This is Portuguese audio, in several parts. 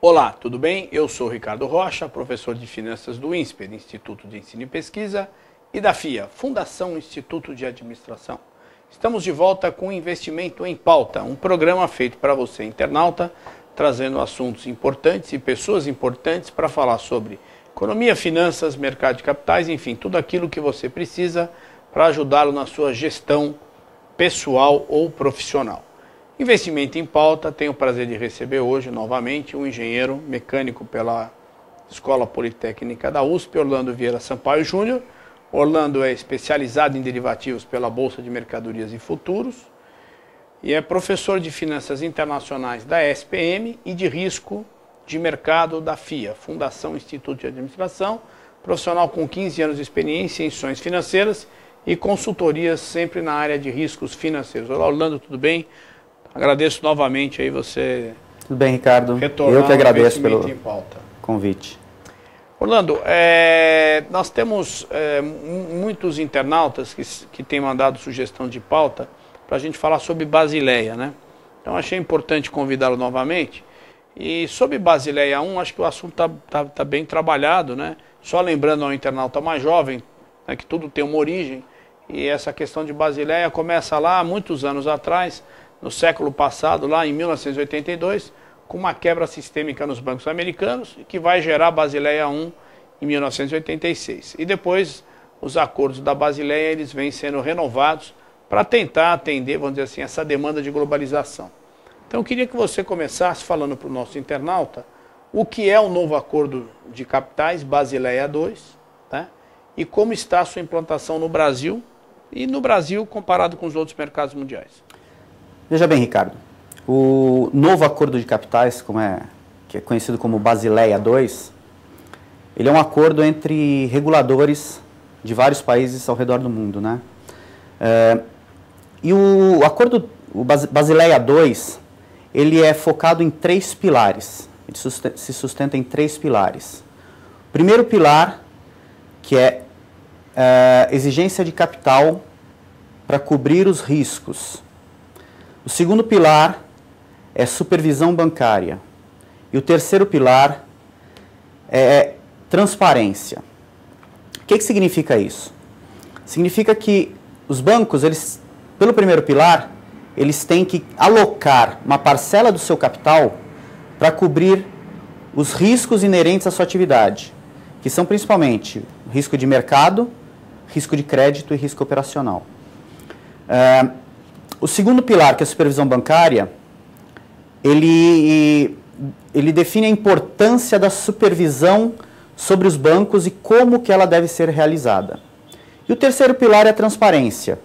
Olá, tudo bem? Eu sou Ricardo Rocha, professor de Finanças do INSPER, Instituto de Ensino e Pesquisa, e da FIA, Fundação Instituto de Administração. Estamos de volta com Investimento em Pauta, um programa feito para você, internauta, trazendo assuntos importantes e pessoas importantes para falar sobre economia, finanças, mercado de capitais, enfim, tudo aquilo que você precisa para ajudá-lo na sua gestão pessoal ou profissional. Investimento em Pauta, tenho o prazer de receber hoje novamente um engenheiro mecânico pela Escola Politécnica da USP, Orlando Vieira Sampaio Júnior. Orlando é especializado em derivativos pela Bolsa de Mercadorias e Futuros e é professor de Finanças Internacionais da SPM e de Risco de Mercado da FIA, Fundação Instituto de Administração, profissional com 15 anos de experiência em ações financeiras e consultorias sempre na área de riscos financeiros. Olá, Orlando, tudo bem? Agradeço novamente aí você. Tudo bem, Ricardo. Eu que agradeço pelo convite. Orlando, nós temos muitos internautas que têm mandado sugestão de pauta para a gente falar sobre Basileia, né? Então achei importante convidá-lo novamente. E sobre Basileia 1, acho que o assunto tá bem trabalhado, né? Só lembrando ao internauta mais jovem, né, que tudo tem uma origem, e essa questão de Basileia começa lá há muitos anos atrás, no século passado, lá em 1982, com uma quebra sistêmica nos bancos americanos, que vai gerar a Basileia 1 em 1986. E depois, os acordos da Basileia, eles vêm sendo renovados para tentar atender, vamos dizer assim, essa demanda de globalização. Então, eu queria que você começasse falando para o nosso internauta o que é o novo acordo de capitais, Basileia 2, né? E como está a sua implantação no Brasil, e no Brasil comparado com os outros mercados mundiais. Veja bem, Ricardo, o novo acordo de capitais, que é conhecido como Basileia 2, ele é um acordo entre reguladores de vários países ao redor do mundo, né? E o acordo, o Basileia 2, ele é focado em 3 pilares, ele se sustenta em 3 pilares. O primeiro pilar, que é exigência de capital para cobrir os riscos. O segundo pilar é supervisão bancária. E o terceiro pilar é transparência. O que significa isso? Significa que os bancos, pelo primeiro pilar, eles têm que alocar uma parcela do seu capital para cobrir os riscos inerentes à sua atividade, que são principalmente risco de mercado, risco de crédito e risco operacional. O segundo pilar, que é a supervisão bancária, ele define a importância da supervisão sobre os bancos e como que ela deve ser realizada. E o terceiro pilar é a transparência.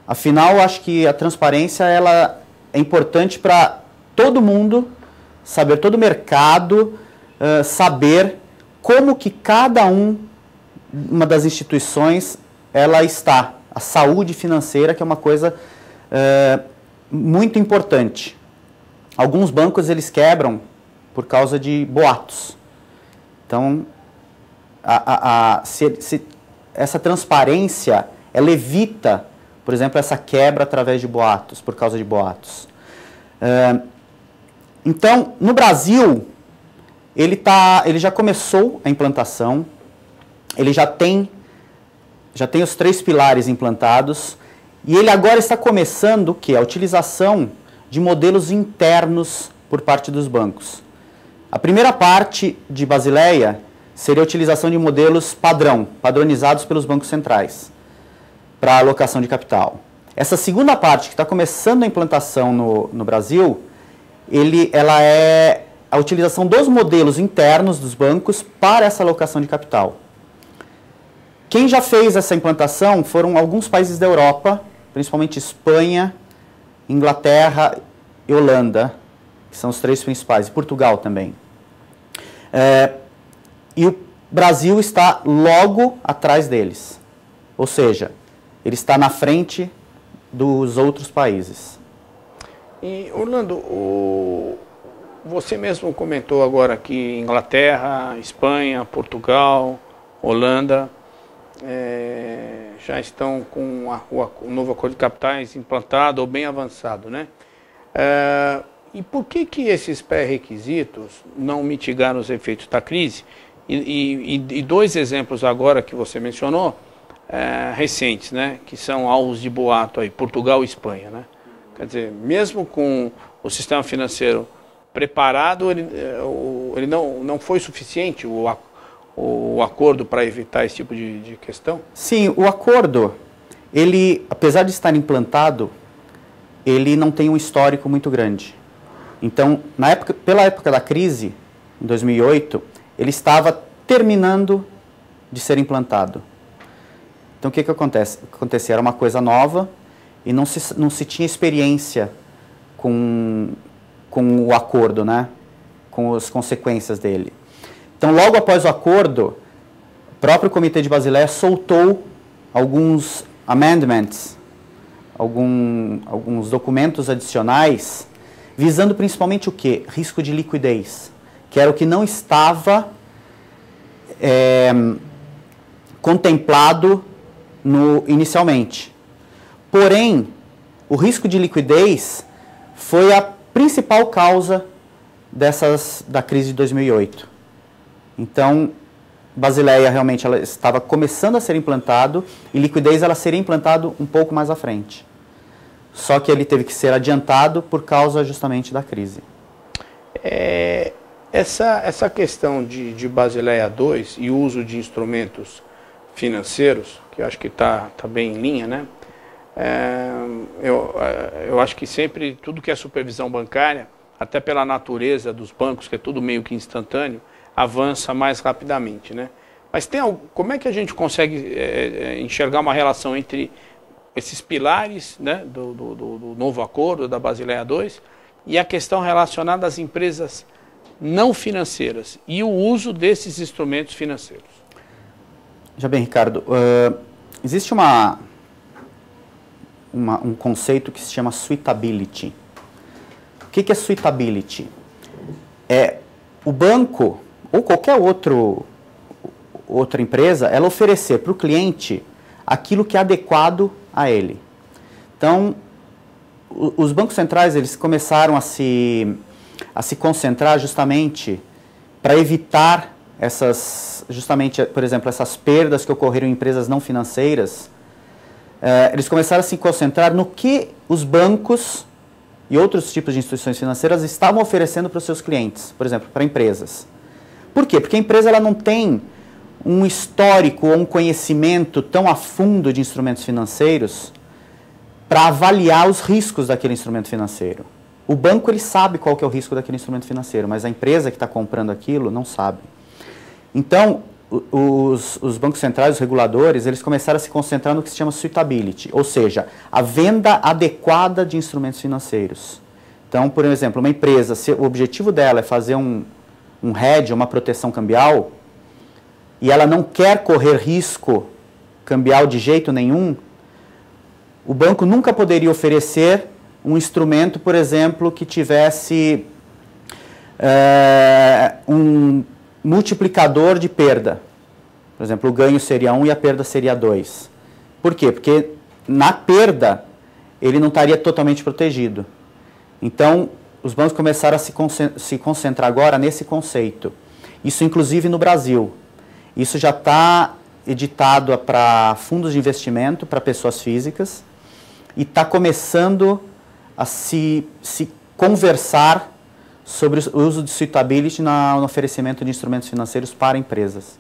Afinal, acho que a transparência ela é importante para todo mundo saber, todo o mercado saber como que cada uma das instituições ela está. A saúde financeira, que é uma coisa muito importante. Alguns bancos eles quebram por causa de boatos. Então, essa transparência, ela evita, por exemplo, essa quebra através de boatos, por causa de boatos. Então, no Brasil, ele já começou a implantação, ele já tem os 3 pilares implantados, e ele agora está começando o quê? A utilização de modelos internos por parte dos bancos. A primeira parte de Basileia seria a utilização de modelos padronizados pelos bancos centrais, para alocação de capital. Essa segunda parte, que está começando a implantação no Brasil, ela é a utilização dos modelos internos dos bancos para essa alocação de capital. Quem já fez essa implantação foram alguns países da Europa, principalmente Espanha, Inglaterra e Holanda, que são os 3 principais, e Portugal também. E o Brasil está logo atrás deles, ou seja, ele está na frente dos outros países. E, Orlando, você mesmo comentou agora que Inglaterra, Espanha, Portugal, Holanda já estão com o novo acordo de capitais implantado ou bem avançado, né? E por que esses pré-requisitos não mitigaram os efeitos da crise? E dois exemplos agora que você mencionou, recentes, né, que são alvos de boato aí, Portugal e Espanha, né? Quer dizer, mesmo com o sistema financeiro preparado, ele não foi suficiente o acordo para evitar esse tipo de questão? Sim, o acordo, ele, apesar de estar implantado, ele não tem um histórico muito grande. Então, pela época da crise, em 2008, ele estava terminando de ser implantado. Então, o que acontecia? Era uma coisa nova e não se tinha experiência com o acordo, né? Com as consequências dele. Então, logo após o acordo, o próprio Comitê de Basileia soltou alguns amendments, alguns documentos adicionais, visando principalmente o quê? Risco de liquidez, que era o que não estava contemplado inicialmente. Porém, o risco de liquidez foi a principal causa da crise de 2008. Então, Basileia realmente ela estava começando a ser implantado e liquidez ela seria implantado um pouco mais à frente. Só que ele teve que ser adiantado por causa justamente da crise. Essa questão de Basileia II e o uso de instrumentos financeiros, que eu acho que está bem em linha, né? Eu acho que sempre tudo que é supervisão bancária, até pela natureza dos bancos, que é tudo meio que instantâneo, avança mais rapidamente, né? Mas como é que a gente consegue enxergar uma relação entre esses pilares, né, do novo acordo, da Basileia II, e a questão relacionada às empresas não financeiras e o uso desses instrumentos financeiros? Já bem, Ricardo, existe um conceito que se chama suitability. O que é suitability? O banco ou qualquer outra empresa, ela oferecer para o cliente aquilo que é adequado a ele. Então, os bancos centrais eles começaram a se concentrar justamente para evitar por exemplo, essas perdas que ocorreram em empresas não financeiras. Eles começaram a se concentrar no que os bancos e outros tipos de instituições financeiras estavam oferecendo para os seus clientes, por exemplo, para empresas. Por quê? Porque a empresa ela não tem um histórico ou um conhecimento tão a fundo de instrumentos financeiros para avaliar os riscos daquele instrumento financeiro. O banco ele sabe qual que é o risco daquele instrumento financeiro, mas a empresa que está comprando aquilo não sabe. Então, os bancos centrais, os reguladores, eles começaram a se concentrar no que se chama suitability, ou seja, a venda adequada de instrumentos financeiros. Então, por exemplo, uma empresa, se o objetivo dela é fazer um hedge, uma proteção cambial, e ela não quer correr risco cambial de jeito nenhum, o banco nunca poderia oferecer um instrumento, por exemplo, que tivesse um multiplicador de perda. Por exemplo, o ganho seria 1 e a perda seria 2. Por quê? Porque na perda ele não estaria totalmente protegido. Então, os bancos começaram a se concentrar agora nesse conceito. Isso inclusive no Brasil. Isso já está editado para fundos de investimento, para pessoas físicas, e está começando a se conversar sobre o uso de suitability no oferecimento de instrumentos financeiros para empresas.